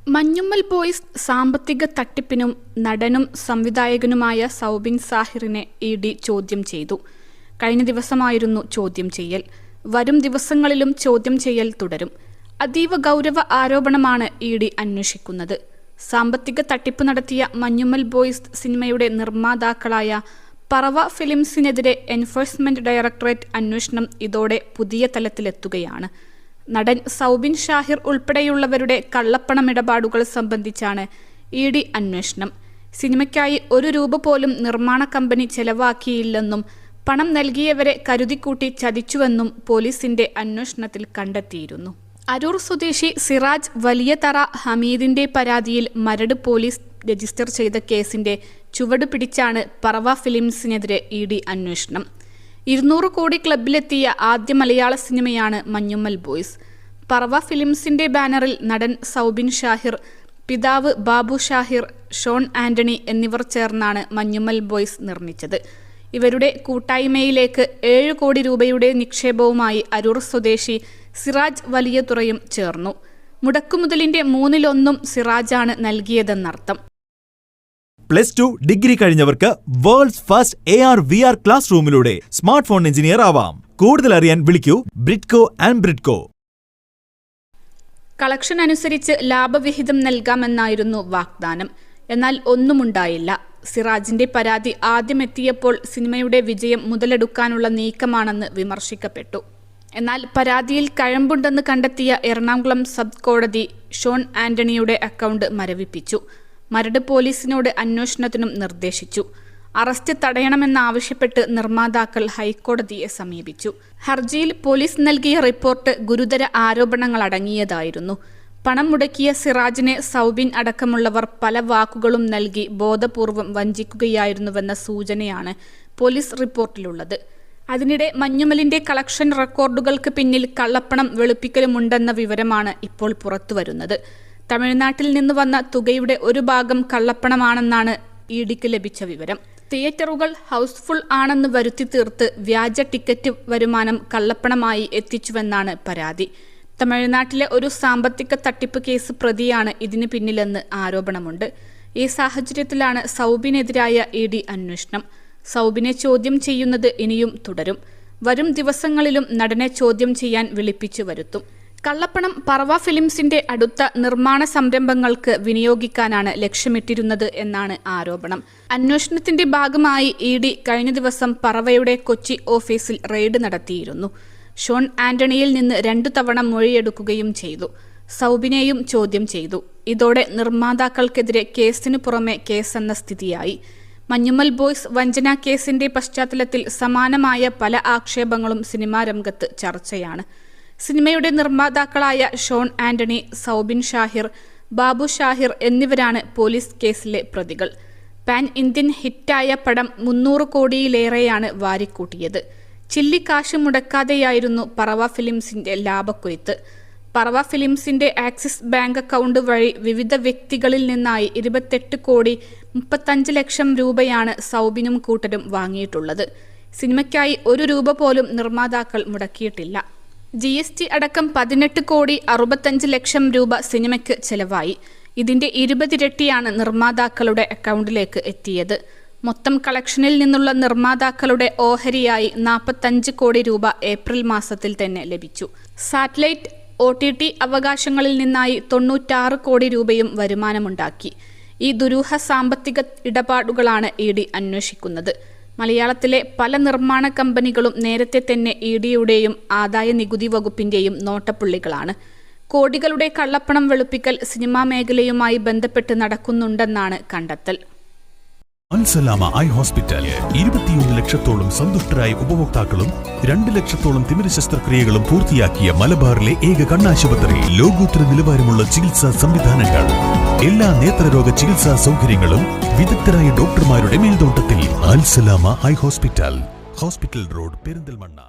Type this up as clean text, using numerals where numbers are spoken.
Manjummel boys സാമ്പത്തിക തട്ടിപ്പിനും നടനും സംവിധായകനുമായ സൗബിൻ സാഹിറിനെ ഇഡി ചോദ്യം ചെയ്തു. കഴിഞ്ഞ ദിവസമായിരുന്നു ചോദ്യം ചെയ്യൽ. വരും ദിവസങ്ങളിലും ചോദ്യം ചെയ്യൽ തുടരും. അതീവ ഗൗരവ ആരോപണമാണ് ഇഡി അന്വേഷിക്കുന്നത്. സാമ്പത്തിക തട്ടിപ്പ് നടത്തിയ മഞ്ഞുമ്മൽ ബോയ്സ് സിനിമയുടെ നിർമ്മാതാക്കളായ പറവ ഫിലിംസിനെതിരെ എൻഫോഴ്സ്മെന്റ് ഡയറക്ടറേറ്റ് അന്വേഷണം ഇതോടെ പുതിയ തലത്തിലെത്തുകയാണ്. നടൻ സൗബിൻ ഷാഹിർ ഉൾപ്പെടെയുള്ളവരുടെ കള്ളപ്പണമിടപാടുകൾ സംബന്ധിച്ചാണ് ഇഡി അന്വേഷണം. സിനിമയ്ക്കായി ₹1 പോലും നിർമ്മാണ കമ്പനി ചെലവാക്കിയില്ലെന്നും പണം നൽകിയവരെ കരുതിക്കൂട്ടി ചതിച്ചുവെന്നും പോലീസിന്റെ അന്വേഷണത്തിൽ കണ്ടെത്തിയിരുന്നു. അരൂർ സ്വദേശി സിറാജ് വലിയതറ ഹമീദിന്റെ പരാതിയിൽ മരട് പോലീസ് രജിസ്റ്റർ ചെയ്ത കേസിന്റെ ചുവട് പിടിച്ചാണ് പറവ ഫിലിംസിനെതിരെ ഇഡി അന്വേഷണം. 200 കോടി ക്ലബിലെത്തിയ ആദ്യ മലയാള സിനിമയാണ് മഞ്ഞുമ്മൽ ബോയ്സ്. പറവ ഫിലിംസിന്റെ ബാനറിൽ നടൻ സൗബിൻ ഷാഹിർ, പിതാവ് ബാബു ഷാഹിർ, ഷോൺ ആന്റണി എന്നിവർ ചേർന്നാണ് മഞ്ഞുമ്മൽ ബോയ്സ് നിർമ്മിച്ചത്. ഇവരുടെ കൂട്ടായ്മയിലേക്ക് 7 കോടി രൂപയുടെ നിക്ഷേപവുമായി അരൂർ സ്വദേശി സിറാജ് വലിയതുറയും ചേർന്നു. മുടക്കുമുതലിന്റെ 1/3 സിറാജാണ് നൽകിയതെന്നർത്ഥം. +2 ഡിഗ്രി കഴിഞ്ഞവർക്ക് വേൾഡ്സ് ഫസ്റ്റ് AR/VR ക്ലാസ് റൂമിലൂടെ സ്മാർട്ട് ഫോൺ എഞ്ചിനീയർ ആവാം. കൂടുതൽ അറിയാൻ വിളിക്കൂ ബ്രിഡ്കോ ആൻഡ് ബ്രിഡ്കോ. കളക്ഷൻ അനുസരിച്ച് ലാഭവിഹിതം നൽകാമെന്നായിരുന്നു വാഗ്ദാനം. എന്നാൽ ഒന്നുമുണ്ടായില്ല. സിറാജിന്റെ പരാതി ആദ്യമെത്തിയപ്പോൾ സിനിമയുടെ വിജയം മുതലെടുക്കാനുള്ള നീക്കമാണെന്ന് വിമർശിക്കപ്പെട്ടു. എന്നാൽ പരാതിയിൽ കഴമ്പുണ്ടെന്ന് കണ്ടെത്തിയ എറണാകുളം സബ് കോടതി ഷോൺ ആന്റണിയുടെ അക്കൗണ്ട് മരവിപ്പിച്ചു. മരട് പോലീസിനോട് അന്വേഷണത്തിനും നിർദ്ദേശിച്ചു. അറസ്റ്റ് തടയണമെന്നാവശ്യപ്പെട്ട് നിർമ്മാതാക്കൾ ഹൈക്കോടതിയെ സമീപിച്ചു. ഹർജിയിൽ പോലീസ് നൽകിയ റിപ്പോർട്ട് ഗുരുതര ആരോപണങ്ങളടങ്ങിയതായിരുന്നു. പണം മുടക്കിയ സിറാജിനെ സൗബിൻ അടക്കമുള്ളവർ പല വാക്കുകളും നൽകി ബോധപൂർവം വഞ്ചിക്കുകയായിരുന്നുവെന്ന സൂചനയാണ് പോലീസ് റിപ്പോർട്ടിലുള്ളത്. അതിനിടെ മഞ്ഞുമ്മലിന്റെ കളക്ഷൻ റെക്കോർഡുകൾക്ക് പിന്നിൽ കള്ളപ്പണം വെളുപ്പിക്കലുമുണ്ടെന്ന വിവരമാണ് ഇപ്പോൾ പുറത്തുവരുന്നത്. തമിഴ്നാട്ടിൽ നിന്ന് വന്ന തുകയുടെ ഒരു ഭാഗം കള്ളപ്പണമാണെന്നാണ് ഇഡിക്ക് ലഭിച്ച വിവരം. തിയേറ്ററുകൾ ഹൗസ്ഫുൾ ആണെന്ന് വരുത്തി തീർത്ത് വ്യാജ ടിക്കറ്റ് വരുമാനം കള്ളപ്പണമായി എത്തിച്ചുവെന്നാണ് പരാതി. തമിഴ്നാട്ടിലെ ഒരു സാമ്പത്തിക തട്ടിപ്പ് കേസ് പ്രതിയാണ് ഇതിന് പിന്നിലെന്ന് ആരോപണമുണ്ട്. ഈ സാഹചര്യത്തിലാണ് സൗബിനെതിരായ ഇഡി അന്വേഷണം. സൗബിനെ ചോദ്യം ചെയ്യുന്നത് ഇനിയും തുടരും. വരും ദിവസങ്ങളിലും നടനെ ചോദ്യം ചെയ്യാൻ വിളിപ്പിച്ചു വരുത്തും. കള്ളപ്പണം പറവ ഫിലിംസിന്റെ അടുത്ത നിർമ്മാണ സംരംഭങ്ങൾക്ക് വിനിയോഗിക്കാനാണ് ലക്ഷ്യമിട്ടിരുന്നത് എന്നാണ് ആരോപണം. അന്വേഷണത്തിന്റെ ഭാഗമായി ഇഡി കഴിഞ്ഞ ദിവസം പറവയുടെ കൊച്ചി ഓഫീസിൽ റെയ്ഡ് നടത്തിയിരുന്നു. ഷോൺ ആന്റണിയിൽ നിന്ന് 2 തവണ മൊഴിയെടുക്കുകയും ചെയ്തു. സൗബിനെയും ചോദ്യം ചെയ്തു. ഇതോടെ നിർമ്മാതാക്കൾക്കെതിരെ കേസിനു പുറമെ കേസെന്ന സ്ഥിതിയായി. മഞ്ഞുമ്മൽ ബോയ്സ് വഞ്ചനാ കേസിന്റെ പശ്ചാത്തലത്തിൽ സമാനമായ പല ആക്ഷേപങ്ങളും സിനിമാ രംഗത്ത് ചർച്ചയാണ്. സിനിമയുടെ നിർമ്മാതാക്കളായ ഷോൺ ആന്റണി, സൗബിൻ ഷാഹിർ, ബാബു ഷാഹിർ എന്നിവരാണ് പോലീസ് കേസിലെ പ്രതികൾ. പാൻ ഇന്ത്യൻ ഹിറ്റായ പടം 300 കോടിയിലേറെയാണ് വാരിക്കൂട്ടിയത്. ചില്ലിക്കാശ് മുടക്കാതെയായിരുന്നു പറവ ഫിലിംസിന്റെ ലാഭക്കൊയ്ത്ത്. പറവ ഫിലിംസിന്റെ ആക്സിസ് ബാങ്ക് അക്കൗണ്ട് വഴി വിവിധ വ്യക്തികളിൽ നിന്നായി 28 കോടി 35 ലക്ഷം രൂപയാണ് സൗബിനും കൂട്ടരും വാങ്ങിയിട്ടുള്ളത്. സിനിമയ്ക്കായി ₹1 പോലും നിർമ്മാതാക്കൾ മുടക്കിയിട്ടില്ല. GST അടക്കം 18 കോടി 65 ലക്ഷം രൂപ സിനിമയ്ക്ക് ചെലവായി. ഇതിന്റെ 20 ഇരട്ടിയാണ് നിർമ്മാതാക്കളുടെ അക്കൗണ്ടിലേക്ക് എത്തിയത്. മൊത്തം കളക്ഷനിൽ നിന്നുള്ള നിർമ്മാതാക്കളുടെ ഓഹരിയായി 45 കോടി രൂപ ഏപ്രിൽ മാസത്തിൽ തന്നെ ലഭിച്ചു. സാറ്റലൈറ്റ് OTT അവകാശങ്ങളിൽ നിന്നായി 96 കോടി രൂപയും വരുമാനമുണ്ടാക്കി. ഈ ദുരൂഹ സാമ്പത്തിക ഇടപാടുകളാണ് ഇഡി അന്വേഷിക്കുന്നത്. മലയാളത്തിലെ പല നിർമ്മാണ കമ്പനികളും നേരത്തെ തന്നെ ഇഡിയുടെയും ആദായ നികുതി വകുപ്പിന്റെയും നോട്ടപ്പുള്ളികളാണ്. കോടികളുടെ കള്ളപ്പണം വെളുപ്പിക്കൽ സിനിമാ മേഖലയുമായി ബന്ധപ്പെട്ട് നടക്കുന്നുണ്ടെന്നാണ് കണ്ടെത്തൽ. അൽസലാമ ഐ ഹോസ്പിറ്റൽ 21 ലക്ഷത്തോളം സന്തുഷ്ടരായ ഉപഭോക്താക്കളും 2 ലക്ഷത്തോളം തിമിര ശസ്ത്രക്രിയകളും പൂർത്തിയാക്കിയ മലബാറിലെ ഏക കണ്ണാശുപത്രി. ലോകോത്തര നിലവാരമുള്ള ചികിത്സാ സംവിധാനങ്ങൾ, എല്ലാ നേത്രരോഗ ചികിത്സാ സൗകര്യങ്ങളും വിദഗ്ധരായ ഡോക്ടർമാരുടെ മേൽനോട്ടത്തിൽ. Al Salama eye hospital, hospital road, Perinthalmanna.